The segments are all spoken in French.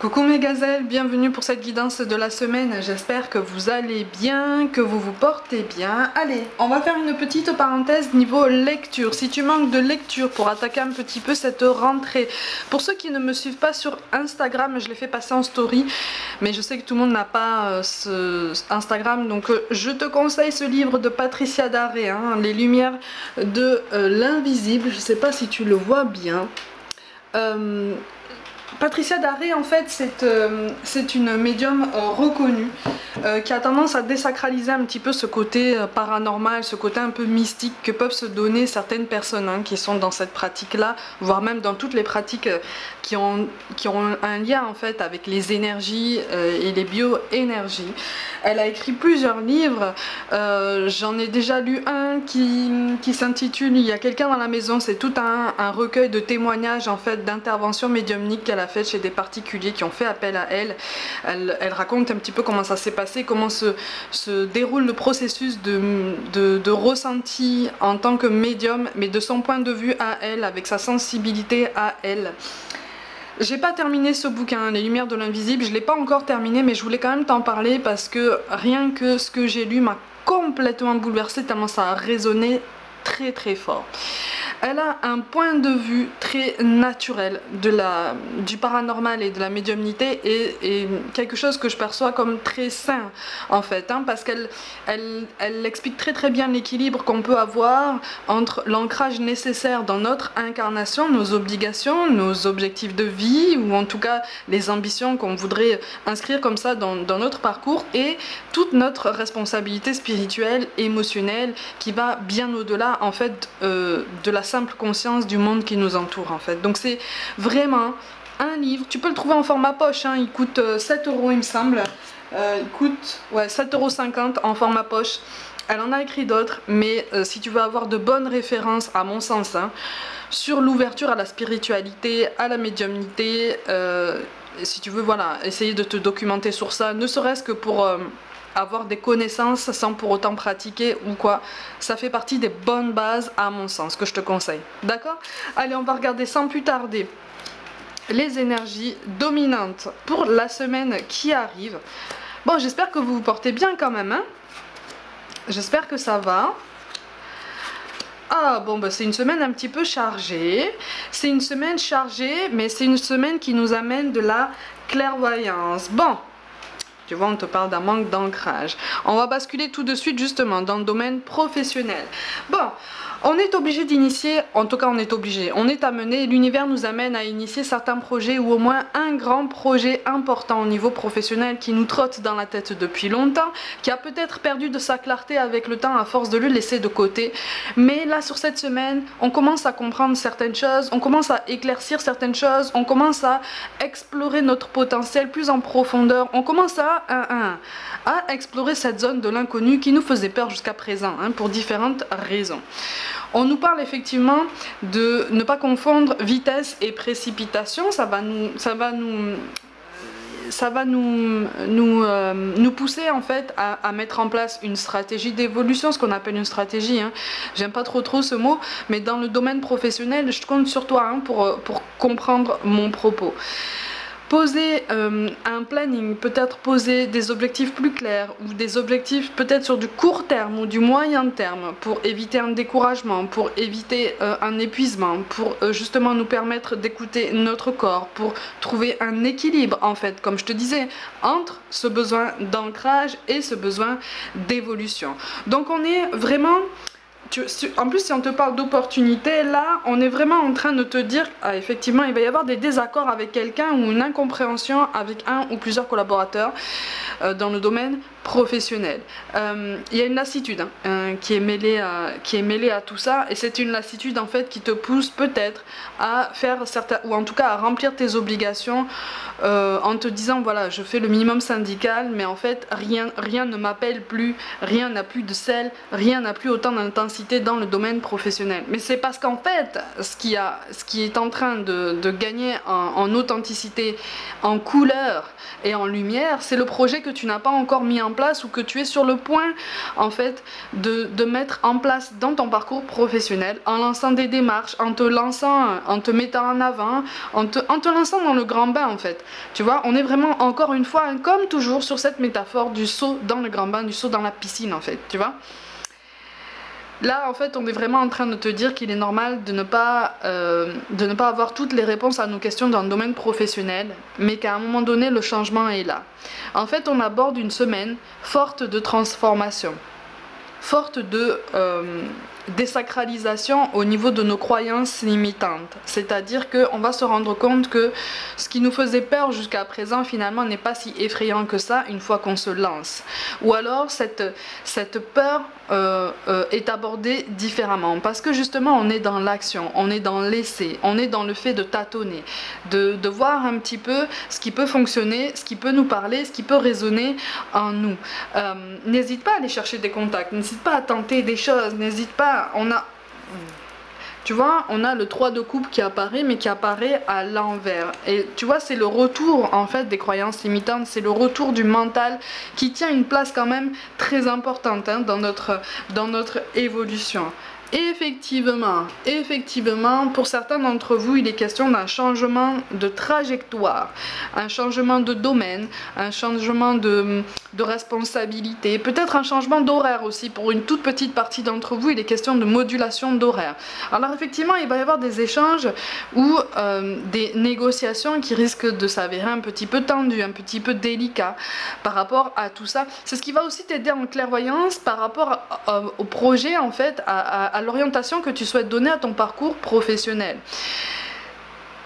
Coucou mes gazelles, bienvenue pour cette guidance de la semaine. J'espère que vous allez bien, que vous vous portez bien. Allez, on va faire une petite parenthèse niveau lecture. Si tu manques de lecture pour attaquer un petit peu cette rentrée. Pour ceux qui ne me suivent pas sur Instagram, je l'ai fait passer en story. Mais je sais que tout le monde n'a pas Instagram. Donc je te conseille ce livre de Patricia Daré, hein, Les Lumières de l'invisible. Je ne sais pas si tu le vois bien. Patricia Daré, en fait, c'est une médium reconnue qui a tendance à désacraliser un petit peu ce côté paranormal, ce côté un peu mystique que peuvent se donner certaines personnes hein, qui sont dans cette pratique-là, voire même dans toutes les pratiques qui ont un lien en fait avec les énergies et les bioénergies. Elle a écrit plusieurs livres, j'en ai déjà lu un qui s'intitule Il y a quelqu'un dans la maison. C'est tout un recueil de témoignages en fait d'interventions médiumniques qu'elle a faites chez des particuliers qui ont fait appel à elle. Elle raconte un petit peu comment ça s'est passé, comment se déroule le processus de ressenti en tant que médium, mais de son point de vue à elle, avec sa sensibilité à elle. J'ai pas terminé ce bouquin, Les Lumières de l'Invisible, je l'ai pas encore terminé, mais je voulais quand même t'en parler parce que rien que ce que j'ai lu m'a complètement bouleversée tellement ça a résonné très très fort. Elle a un point de vue très naturel du paranormal et de la médiumnité et quelque chose que je perçois comme très sain en fait, hein, parce qu'elle explique très très bien l'équilibre qu'on peut avoir entre l'ancrage nécessaire dans notre incarnation, nos obligations, nos objectifs de vie ou en tout cas les ambitions qu'on voudrait inscrire comme ça dans notre parcours et toute notre responsabilité spirituelle, émotionnelle qui va bien au-delà en fait de la simple conscience du monde qui nous entoure en fait. Donc c'est vraiment un livre, tu peux le trouver en format poche, hein, il coûte 7 € il me semble, il coûte ouais, 7,50 € en format poche. Elle en a écrit d'autres, mais si tu veux avoir de bonnes références à mon sens, hein, sur l'ouverture à la spiritualité, à la médiumnité, si tu veux voilà, essayer de te documenter sur ça, ne serait-ce que pour avoir des connaissances sans pour autant pratiquer ou quoi, ça fait partie des bonnes bases à mon sens que je te conseille, d'accord? Allez, on va regarder sans plus tarder les énergies dominantes pour la semaine qui arrive. Bon, j'espère que vous vous portez bien quand même, hein? J'espère que ça va. Ah bon, bah c'est une semaine un petit peu chargée, c'est une semaine chargée, mais c'est une semaine qui nous amène de la clairvoyance. Bon, tu vois, on te parle d'un manque d'ancrage. On va basculer tout de suite justement dans le domaine professionnel. Bon, on est obligé d'initier, en tout cas on est obligé, on est amené, l'univers nous amène à initier certains projets ou au moins un grand projet important au niveau professionnel qui nous trotte dans la tête depuis longtemps, qui a peut-être perdu de sa clarté avec le temps à force de le laisser de côté. Mais là sur cette semaine, on commence à comprendre certaines choses, on commence à éclaircir certaines choses, on commence à explorer notre potentiel plus en profondeur, on commence à explorer cette zone de l'inconnu qui nous faisait peur jusqu'à présent, hein, pour différentes raisons. On nous parle effectivement de ne pas confondre vitesse et précipitation, ça va nous pousser en fait à mettre en place une stratégie d'évolution, ce qu'on appelle une stratégie, hein. J'aime pas trop ce mot, mais dans le domaine professionnel, je compte sur toi hein, pour comprendre mon propos. Poser un planning, peut-être poser des objectifs plus clairs ou des objectifs peut-être sur du court terme ou du moyen terme pour éviter un découragement, pour éviter un épuisement, pour justement nous permettre d'écouter notre corps, pour trouver un équilibre en fait, comme je te disais, entre ce besoin d'ancrage et ce besoin d'évolution. Donc on est vraiment... En plus, si on te parle d'opportunité, là, on est vraiment en train de te dire, ah, effectivement, il va y avoir des désaccords avec quelqu'un ou une incompréhension avec un ou plusieurs collaborateurs dans le domaine professionnel. Il y a une lassitude hein, qui est mêlée à tout ça, et c'est une lassitude en fait qui te pousse peut-être à faire certains, ou en tout cas à remplir tes obligations en te disant voilà, je fais le minimum syndical, mais en fait rien ne m'appelle plus, rien n'a plus de sel, rien n'a plus autant d'intensité dans le domaine professionnel. Mais c'est parce qu'en fait ce qui est en train de gagner en authenticité, en couleur et en lumière, c'est le projet que tu n'as pas encore mis en place ou que tu es sur le point en fait de de mettre en place dans ton parcours professionnel, en lançant des démarches, en te mettant en avant, en te lançant dans le grand bain en fait. Tu vois, on est vraiment encore une fois, comme toujours, sur cette métaphore du saut dans le grand bain, du saut dans la piscine en fait, tu vois. Là, en fait, on est vraiment en train de te dire qu'il est normal de ne pas avoir toutes les réponses à nos questions dans le domaine professionnel, mais qu'à un moment donné, le changement est là. En fait, on aborde une semaine forte de transformation, forte de désacralisation au niveau de nos croyances limitantes. C'est-à-dire qu'on va se rendre compte que ce qui nous faisait peur jusqu'à présent finalement n'est pas si effrayant que ça une fois qu'on se lance. Ou alors cette peur est abordée différemment parce que justement on est dans l'action, on est dans l'essai, on est dans le fait de tâtonner, de voir un petit peu ce qui peut fonctionner, ce qui peut nous parler, ce qui peut résonner en nous. N'hésite pas à aller chercher des contacts, n'hésite pas à tenter des choses, n'hésite pas. Tu vois, on a le 3 de coupe qui apparaît, mais qui apparaît à l'envers. Et tu vois, c'est le retour en fait des croyances limitantes, c'est le retour du mental qui tient une place quand même très importante hein, dans notre évolution. Et effectivement, pour certains d'entre vous, il est question d'un changement de trajectoire, un changement de domaine, un changement de responsabilité, peut-être un changement d'horaire aussi. Pour une toute petite partie d'entre vous, il est question de modulation d'horaire. Alors effectivement, il va y avoir des échanges ou des négociations qui risquent de s'avérer un petit peu tendues, un petit peu délicats par rapport à tout ça. C'est ce qui va aussi t'aider en clairvoyance par rapport au projet, en fait, à l'orientation que tu souhaites donner à ton parcours professionnel.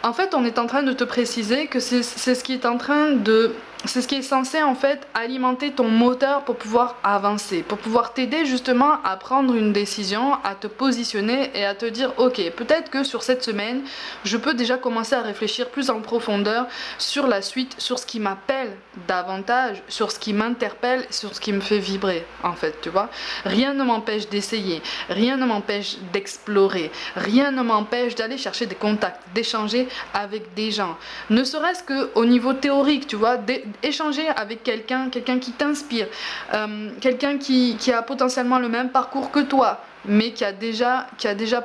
En fait, on est en train de te préciser que c'est ce qui est en train de... C'est ce qui est censé en fait alimenter ton moteur pour pouvoir avancer, pour pouvoir t'aider justement à prendre une décision, à te positionner et à te dire ok, peut-être que sur cette semaine, je peux déjà commencer à réfléchir plus en profondeur sur la suite, sur ce qui m'appelle davantage, sur ce qui m'interpelle, sur ce qui me fait vibrer en fait, tu vois. Rien ne m'empêche d'essayer, rien ne m'empêche d'explorer, rien ne m'empêche d'aller chercher des contacts, d'échanger avec des gens, ne serait-ce qu'au niveau théorique, tu vois, échanger avec quelqu'un qui t'inspire, quelqu'un qui a potentiellement le même parcours que toi, mais qui a déjà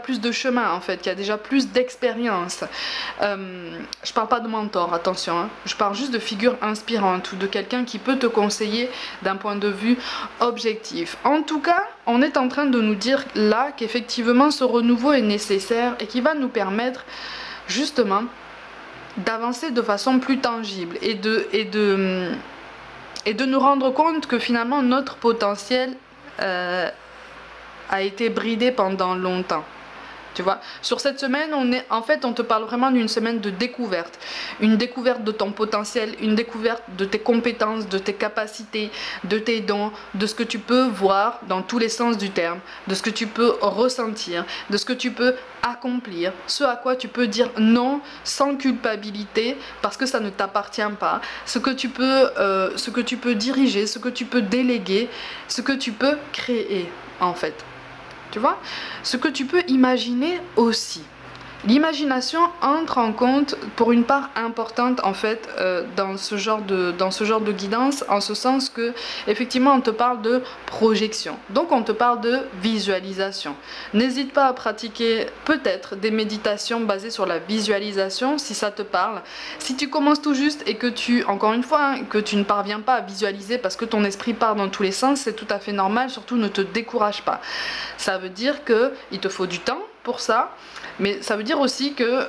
plus de chemin en fait, qui a déjà plus d'expérience. Je parle pas de mentor, attention, hein. Je parle juste de figure inspirante ou de quelqu'un qui peut te conseiller d'un point de vue objectif. En tout cas, on est en train de nous dire là qu'effectivement ce renouveau est nécessaire et qui va nous permettre justement d'avancer de façon plus tangible et de nous rendre compte que finalement notre potentiel a été bridé pendant longtemps. Tu vois, sur cette semaine, on te parle vraiment d'une semaine de découverte. Une découverte de ton potentiel, une découverte de tes compétences, de tes capacités, de tes dons, de ce que tu peux voir dans tous les sens du terme, de ce que tu peux ressentir, de ce que tu peux accomplir, ce à quoi tu peux dire non sans culpabilité parce que ça ne t'appartient pas, ce que tu peux diriger, ce que tu peux déléguer, ce que tu peux créer en fait. Tu vois, ce que tu peux imaginer aussi. L'imagination entre en compte pour une part importante en fait dans ce genre de guidance, en ce sens que effectivement on te parle de projection, donc on te parle de visualisation. N'hésite pas à pratiquer peut-être des méditations basées sur la visualisation si ça te parle. Si tu commences tout juste et que encore une fois, hein, que tu ne parviens pas à visualiser parce que ton esprit part dans tous les sens, c'est tout à fait normal, surtout ne te décourage pas. Ça veut dire qu'il te faut du temps pour ça. Mais ça veut dire aussi que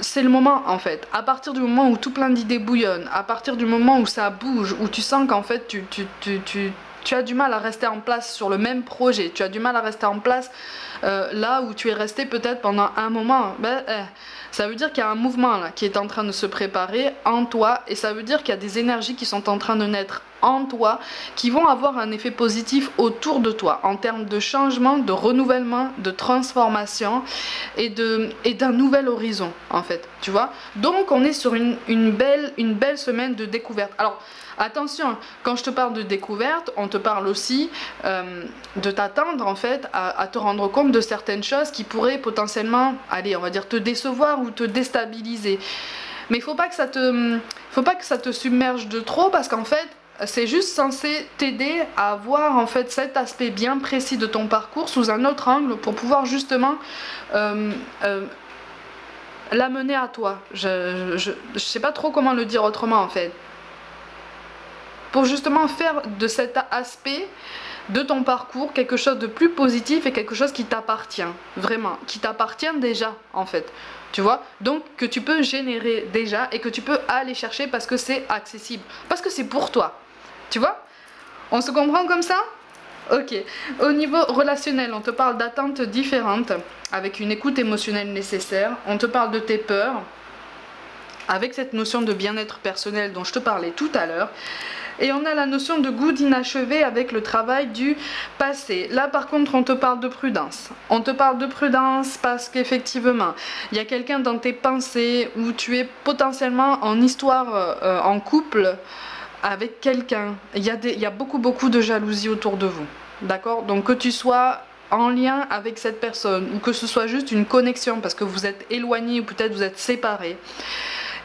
c'est le moment en fait. À partir du moment où tout plein d'idées bouillonnent, à partir du moment où ça bouge, où tu sens qu'en fait tu as du mal à rester en place sur le même projet, tu as du mal à rester en place là où tu es resté peut-être pendant un moment, ça veut dire qu'il y a un mouvement là qui est en train de se préparer en toi et ça veut dire qu'il y a des énergies qui sont en train de naître en toi qui vont avoir un effet positif autour de toi en termes de changement, de renouvellement, de transformation et d'un nouvel horizon en fait, tu vois. Donc on est sur une belle semaine de découverte. Alors attention, quand je te parle de découverte, on te parle aussi de t'attendre en fait à te rendre compte de certaines choses qui pourraient potentiellement, allez, on va dire te décevoir ou te déstabiliser. Mais il faut pas que ça te submerge de trop parce qu'en fait, c'est juste censé t'aider à voir en fait cet aspect bien précis de ton parcours sous un autre angle pour pouvoir justement l'amener à toi. Je sais pas trop comment le dire autrement en fait. Pour justement faire de cet aspect de ton parcours quelque chose de plus positif et quelque chose qui t'appartient, vraiment, qui t'appartient déjà en fait. Tu vois, donc que tu peux générer déjà et que tu peux aller chercher parce que c'est accessible, parce que c'est pour toi. Tu vois? On se comprend comme ça? Ok. Au niveau relationnel, on te parle d'attentes différentes avec une écoute émotionnelle nécessaire. On te parle de tes peurs avec cette notion de bien-être personnel dont je te parlais tout à l'heure. Et on a la notion de goût d'inachevé avec le travail du passé. Là par contre on te parle de prudence. On te parle de prudence parce qu'effectivement il y a quelqu'un dans tes pensées où tu es potentiellement en histoire, en couple avec quelqu'un. Il y a beaucoup de jalousie autour de vous. D'accord? Donc que tu sois en lien avec cette personne ou que ce soit juste une connexion parce que vous êtes éloigné ou peut-être vous êtes séparés.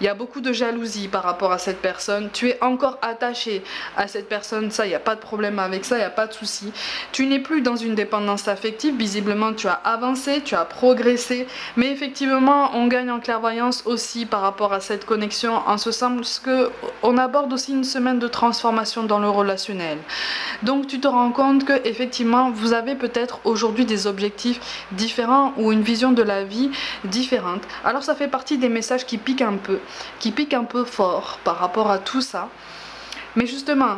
Il y a beaucoup de jalousie par rapport à cette personne. Tu es encore attaché à cette personne. Ça, il n'y a pas de problème avec ça, il n'y a pas de souci. Tu n'es plus dans une dépendance affective. Visiblement, tu as avancé, tu as progressé. Mais effectivement, on gagne en clairvoyance aussi par rapport à cette connexion. En ce sens qu'on aborde aussi une semaine de transformation dans le relationnel. Donc, tu te rends compte que effectivement, vous avez peut-être aujourd'hui des objectifs différents ou une vision de la vie différente. Alors, ça fait partie des messages qui piquent un peu fort par rapport à tout ça. Mais justement,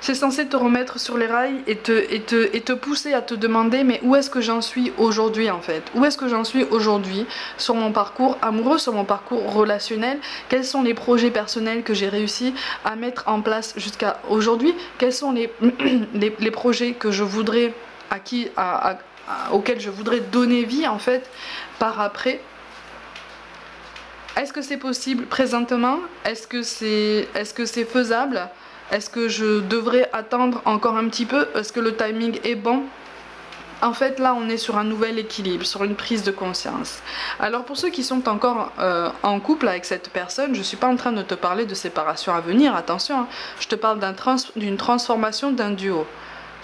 c'est censé te remettre sur les rails et te pousser à te demander mais où est-ce que j'en suis aujourd'hui en fait? Où est-ce que j'en suis aujourd'hui sur mon parcours amoureux, sur mon parcours relationnel? Quels sont les projets personnels que j'ai réussi à mettre en place jusqu'à aujourd'hui? Quels sont les projets que je voudrais, auxquels je voudrais donner vie en fait par après? Est-ce que c'est possible présentement? Est-ce que c'est faisable? Est-ce que je devrais attendre encore un petit peu? Est-ce que le timing est bon? En fait, là, on est sur un nouvel équilibre, sur une prise de conscience. Alors, pour ceux qui sont encore en couple avec cette personne, je ne suis pas en train de te parler de séparation à venir, attention, hein. Je te parle d'une transformation d'un duo.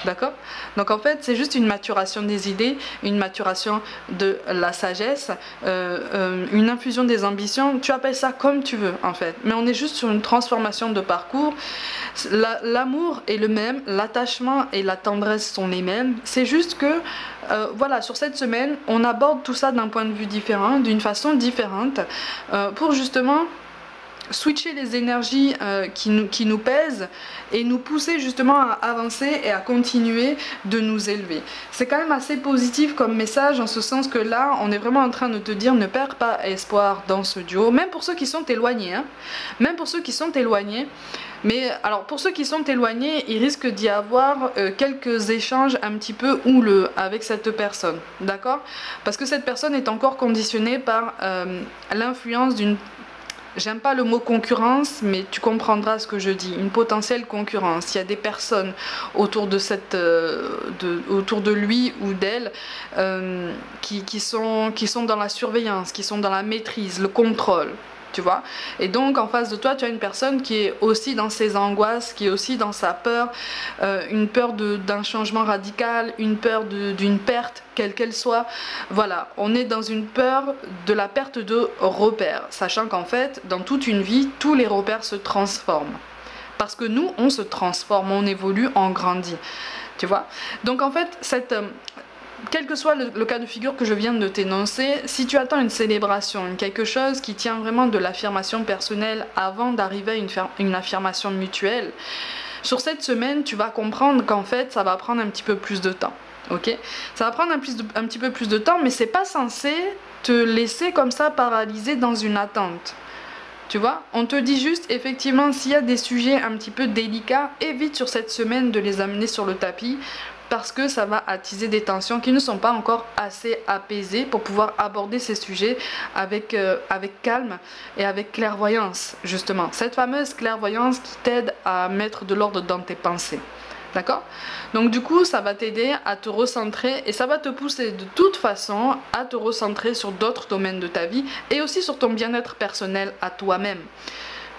D'accord? Donc en fait c'est juste une maturation des idées, une maturation de la sagesse, une infusion des ambitions, tu appelles ça comme tu veux en fait, mais on est juste sur une transformation de parcours. L'amour est le même, l'attachement et la tendresse sont les mêmes, c'est juste que voilà, sur cette semaine on aborde tout ça d'un point de vue différent, d'une façon différente, pour justement switcher les énergies qui nous pèsent et nous pousser justement à avancer et à continuer de nous élever. C'est quand même assez positif comme message en ce sens que là on est vraiment en train de te dire ne perds pas espoir dans ce duo, même pour ceux qui sont éloignés, hein. Même pour ceux qui sont éloignés. Mais alors pour ceux qui sont éloignés, il risque d'y avoir quelques échanges un petit peu houleux avec cette personne, d'accord? Parce que cette personne est encore conditionnée par l'influence d'une... J'aime pas le mot concurrence, mais tu comprendras ce que je dis. Une potentielle concurrence. Il y a des personnes autour de autour de lui ou d'elle qui sont dans la surveillance, qui sont dans la maîtrise, le contrôle. Tu vois, et donc en face de toi tu as une personne qui est aussi dans ses angoisses, qui est aussi dans sa peur, une peur d'un changement radical, une peur d'une perte quelle qu'elle soit. Voilà, on est dans une peur de la perte de repères, sachant qu'en fait dans toute une vie tous les repères se transforment parce que nous on se transforme, on évolue, on grandit, tu vois. Donc en fait quel que soit le cas de figure que je viens de t'énoncer, si tu attends une célébration, quelque chose qui tient vraiment de l'affirmation personnelle avant d'arriver à une affirmation mutuelle, sur cette semaine, tu vas comprendre qu'en fait, ça va prendre un petit peu plus de temps. Ok? Ça va prendre un petit peu plus de temps, mais c'est pas censé te laisser comme ça paralysé dans une attente. Tu vois, on te dit juste, effectivement, s'il y a des sujets un petit peu délicats, évite sur cette semaine de les amener sur le tapis, parce que ça va attiser des tensions qui ne sont pas encore assez apaisées pour pouvoir aborder ces sujets avec calme et avec clairvoyance, justement. Cette fameuse clairvoyance qui t'aide à mettre de l'ordre dans tes pensées. D'accord? Donc du coup, ça va t'aider à te recentrer et ça va te pousser de toute façon à te recentrer sur d'autres domaines de ta vie et aussi sur ton bien-être personnel à toi-même.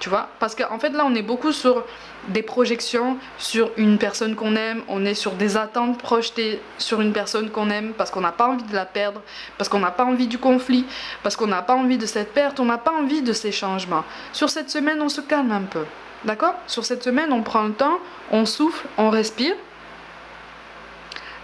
Tu vois, parce qu'en fait là on est beaucoup sur des projections sur une personne qu'on aime, on est sur des attentes projetées sur une personne qu'on aime parce qu'on n'a pas envie de la perdre, parce qu'on n'a pas envie du conflit, parce qu'on n'a pas envie de cette perte, on n'a pas envie de ces changements. Sur cette semaine on se calme un peu, d'accord? Sur cette semaine on prend le temps, on souffle, on respire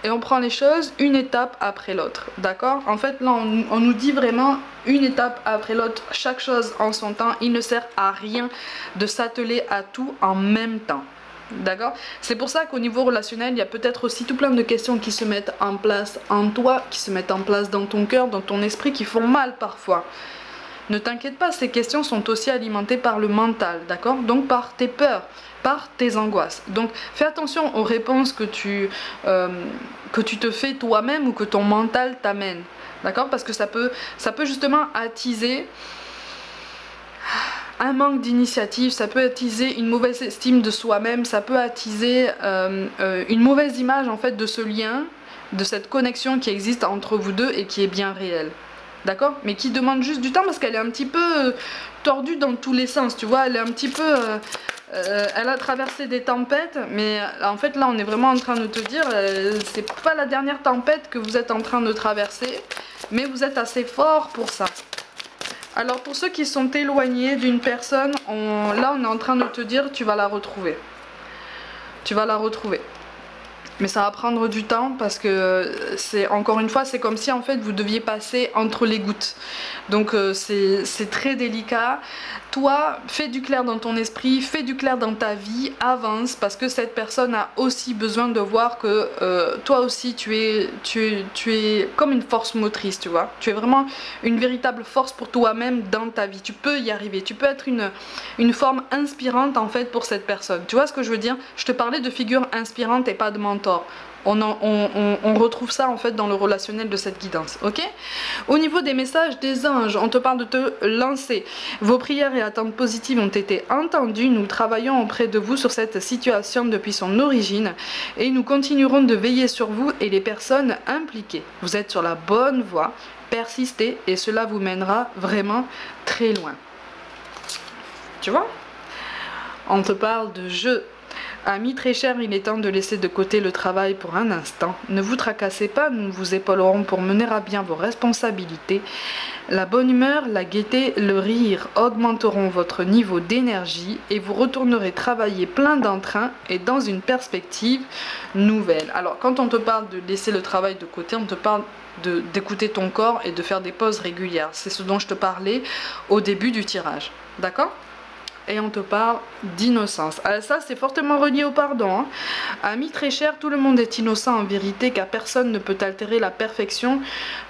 et on prend les choses une étape après l'autre, d'accord? En fait là on nous dit vraiment une étape après l'autre, chaque chose en son temps. Il ne sert à rien de s'atteler à tout en même temps, d'accord? C'est pour ça qu'au niveau relationnel il y a peut-être aussi tout plein de questions qui se mettent en place en toi, qui se mettent en place dans ton cœur, dans ton esprit, qui font mal parfois. Ne t'inquiète pas, ces questions sont aussi alimentées par le mental, d'accord? Donc par tes peurs, par tes angoisses. Donc fais attention aux réponses que tu te fais toi-même ou que ton mental t'amène, d'accord? Parce que ça peut justement attiser un manque d'initiative, ça peut attiser une mauvaise estime de soi-même, ça peut attiser une mauvaise image en fait de ce lien, de cette connexion qui existe entre vous deux et qui est bien réelle. D'accord? Mais qui demande juste du temps parce qu'elle est un petit peu tordue dans tous les sens, tu vois, elle est un petit peu... elle a traversé des tempêtes, mais en fait là on est vraiment en train de te dire, c'est pas la dernière tempête que vous êtes en train de traverser, mais vous êtes assez fort pour ça. Alors pour ceux qui sont éloignés d'une personne, là on est en train de te dire, tu vas la retrouver. Tu vas la retrouver. Mais ça va prendre du temps parce que c'est, encore une fois, c'est comme si en fait vous deviez passer entre les gouttes. Donc c'est très délicat. Toi, fais du clair dans ton esprit, fais du clair dans ta vie, avance, parce que cette personne a aussi besoin de voir que toi aussi tu es comme une force motrice, tu vois. Tu es vraiment une véritable force pour toi-même dans ta vie. Tu peux y arriver, tu peux être une forme inspirante en fait pour cette personne. Tu vois ce que je veux dire? Je te parlais de figure inspirante et pas de mentor. On retrouve ça en fait dans le relationnel de cette guidance, ok? Au niveau des messages des anges, on te parle de te lancer. Vos prières et attentes positives ont été entendues. Nous travaillons auprès de vous sur cette situation depuis son origine et nous continuerons de veiller sur vous et les personnes impliquées. Vous êtes sur la bonne voie, persistez et cela vous mènera vraiment très loin. Tu vois? On te parle de jeu. Amis très chers, il est temps de laisser de côté le travail pour un instant. Ne vous tracassez pas, nous vous épaulerons pour mener à bien vos responsabilités. La bonne humeur, la gaieté, le rire augmenteront votre niveau d'énergie et vous retournerez travailler plein d'entrain et dans une perspective nouvelle. Alors quand on te parle de laisser le travail de côté, on te parle d'écouter ton corps et de faire des pauses régulières. C'est ce dont je te parlais au début du tirage. D'accord ? Et on te parle d'innocence. Ça, c'est fortement relié au pardon. Hein. Amis très chers, tout le monde est innocent en vérité, car personne ne peut altérer la perfection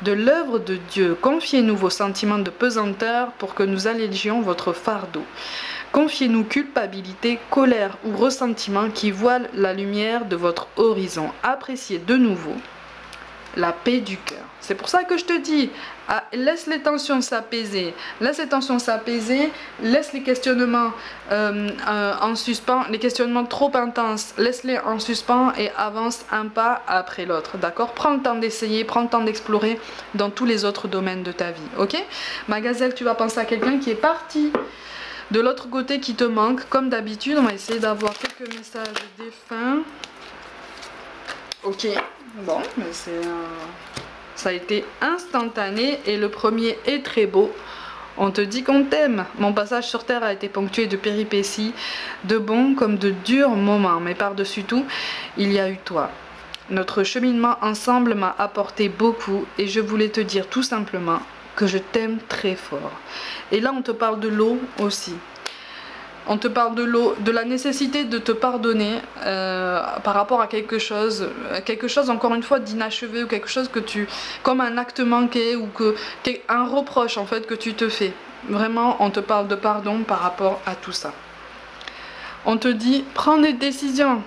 de l'œuvre de Dieu. Confiez-nous vos sentiments de pesanteur pour que nous allégions votre fardeau. Confiez-nous culpabilité, colère ou ressentiment qui voilent la lumière de votre horizon. Appréciez de nouveau la paix du cœur. C'est pour ça que je te dis, laisse les tensions s'apaiser, laisse les questionnements en suspens, les questionnements trop intenses, laisse-les en suspens et avance un pas après l'autre, d'accord? Prends le temps d'essayer, prends le temps d'explorer dans tous les autres domaines de ta vie, ok? Ma gazelle, tu vas penser à quelqu'un qui est parti de l'autre côté, qui te manque, comme d'habitude. On va essayer d'avoir quelques messages défunts. Ok, bon, mais ça a été instantané et le premier est très beau. On te dit qu'on t'aime. Mon passage sur Terre a été ponctué de péripéties, de bons comme de durs moments. Mais par-dessus tout, il y a eu toi. Notre cheminement ensemble m'a apporté beaucoup et je voulais te dire tout simplement que je t'aime très fort. Et là, on te parle de l'eau aussi. On te parle de l'eau, de la nécessité de te pardonner par rapport à quelque chose encore une fois d'inachevé ou quelque chose que tu, comme un acte manqué ou un reproche en fait que tu te fais. Vraiment, on te parle de pardon par rapport à tout ça. On te dit, prends des décisions.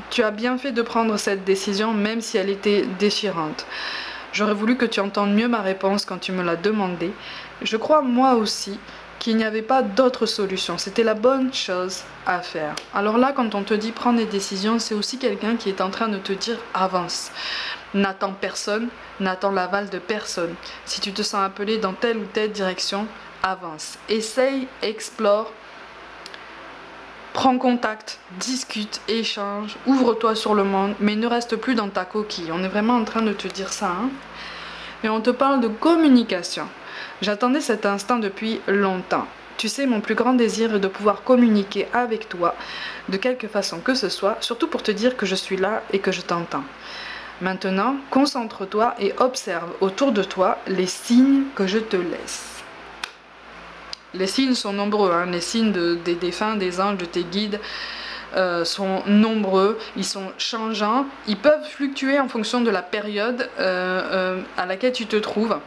Tu as bien fait de prendre cette décision même si elle était déchirante. J'aurais voulu que tu entendes mieux ma réponse quand tu me l'as demandé. Je crois moi aussi qu'il n'y avait pas d'autre solution, c'était la bonne chose à faire. Alors là, quand on te dit prendre des décisions, c'est aussi quelqu'un qui est en train de te dire avance. N'attends personne, n'attends l'aval de personne. Si tu te sens appelé dans telle ou telle direction, avance. Essaye, explore, Prends contact, discute, échange, ouvre-toi sur le monde, mais ne reste plus dans ta coquille. On est vraiment en train de te dire ça, hein. Et on te parle de communication. J'attendais cet instant depuis longtemps. Tu sais, mon plus grand désir est de pouvoir communiquer avec toi de quelque façon que ce soit, surtout pour te dire que je suis là et que je t'entends. Maintenant, concentre-toi et observe autour de toi les signes que je te laisse. Les signes sont nombreux, hein. Les signes des défunts, des anges, de tes guides sont nombreux, ils sont changeants, ils peuvent fluctuer en fonction de la période à laquelle tu te trouves.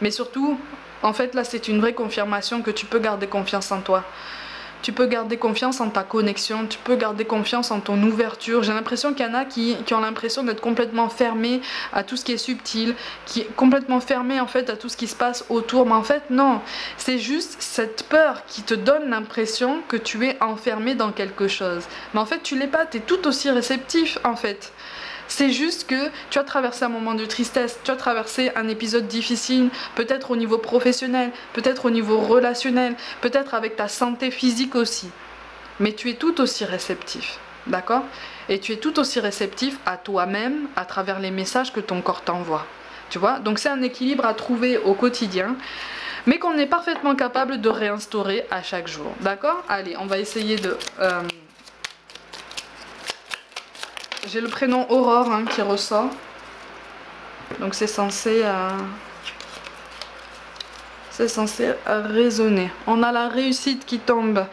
Mais surtout, en fait là c'est une vraie confirmation que tu peux garder confiance en toi. Tu peux garder confiance en ta connexion, tu peux garder confiance en ton ouverture. J'ai l'impression qu'il y en a qui ont l'impression d'être complètement fermés à tout ce qui est subtil, qui est complètement fermé en fait à tout ce qui se passe autour. Mais en fait non, c'est juste cette peur qui te donne l'impression que tu es enfermé dans quelque chose. Mais en fait tu l'es pas, tu es tout aussi réceptif en fait. C'est juste que tu as traversé un moment de tristesse, tu as traversé un épisode difficile, peut-être au niveau professionnel, peut-être au niveau relationnel, peut-être avec ta santé physique aussi. Mais tu es tout aussi réceptif, d'accord? Et tu es tout aussi réceptif à toi-même à travers les messages que ton corps t'envoie. Tu vois? Donc c'est un équilibre à trouver au quotidien, mais qu'on est parfaitement capable de réinstaurer à chaque jour, d'accord? Allez, on va essayer de... J'ai le prénom Aurore hein, qui ressort. Donc c'est censé résonner. On a la réussite qui tombe.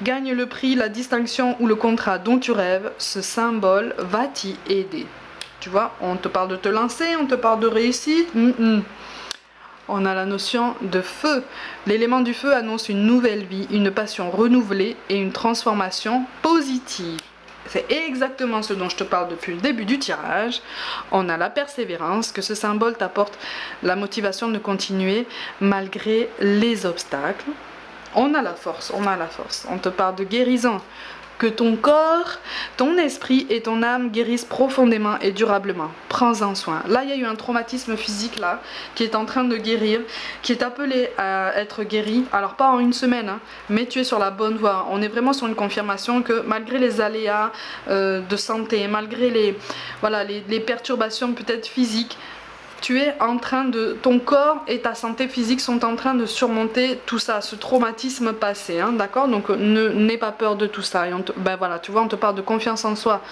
Gagne le prix, la distinction ou le contrat dont tu rêves. Ce symbole va t'y aider. Tu vois, on te parle de te lancer, on te parle de réussite. On a la notion de feu. L'élément du feu annonce une nouvelle vie, une passion renouvelée et une transformation positive. C'est exactement ce dont je te parle depuis le début du tirage. On a la persévérance, que ce symbole t'apporte la motivation de continuer malgré les obstacles. On a la force, on a la force. On te parle de guérison. Que ton corps, ton esprit et ton âme guérissent profondément et durablement. Prends-en soin. Là, il y a eu un traumatisme physique là, qui est en train de guérir, qui est appelé à être guéri. Alors pas en une semaine, hein, mais tu es sur la bonne voie. On est vraiment sur une confirmation que malgré les aléas de santé, malgré les perturbations peut-être physiques, tu es en train de... Ton corps et ta santé physique sont en train de surmonter tout ça, ce traumatisme passé, hein, d'accord? Donc n'aie pas peur de tout ça. Et ben voilà, tu vois, on te parle de confiance en soi.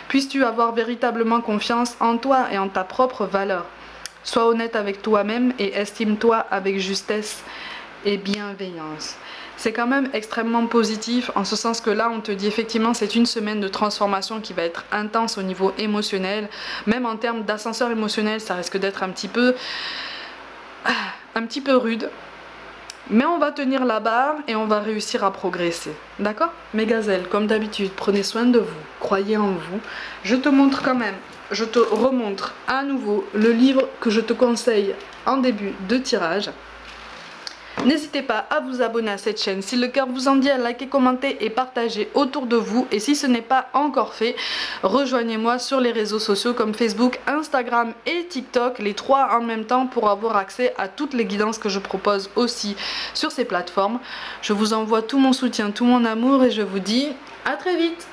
Puisses-tu avoir véritablement confiance en toi et en ta propre valeur. Sois honnête avec toi-même et estime-toi avec justesse et bienveillance. C'est quand même extrêmement positif en ce sens que là on te dit effectivement c'est une semaine de transformation qui va être intense au niveau émotionnel, même en termes d'ascenseur émotionnel ça risque d'être un petit peu rude, mais on va tenir la barre et on va réussir à progresser, d'accord? Mes gazelles, comme d'habitude, prenez soin de vous, croyez en vous. Je te montre quand même, je te remontre à nouveau le livre que je te conseille en début de tirage. N'hésitez pas à vous abonner à cette chaîne si le cœur vous en dit, à liker, commenter et partager autour de vous. Et si ce n'est pas encore fait, rejoignez-moi sur les réseaux sociaux comme Facebook, Instagram et TikTok, les trois en même temps pour avoir accès à toutes les guidances que je propose aussi sur ces plateformes. Je vous envoie tout mon soutien, tout mon amour et je vous dis à très vite.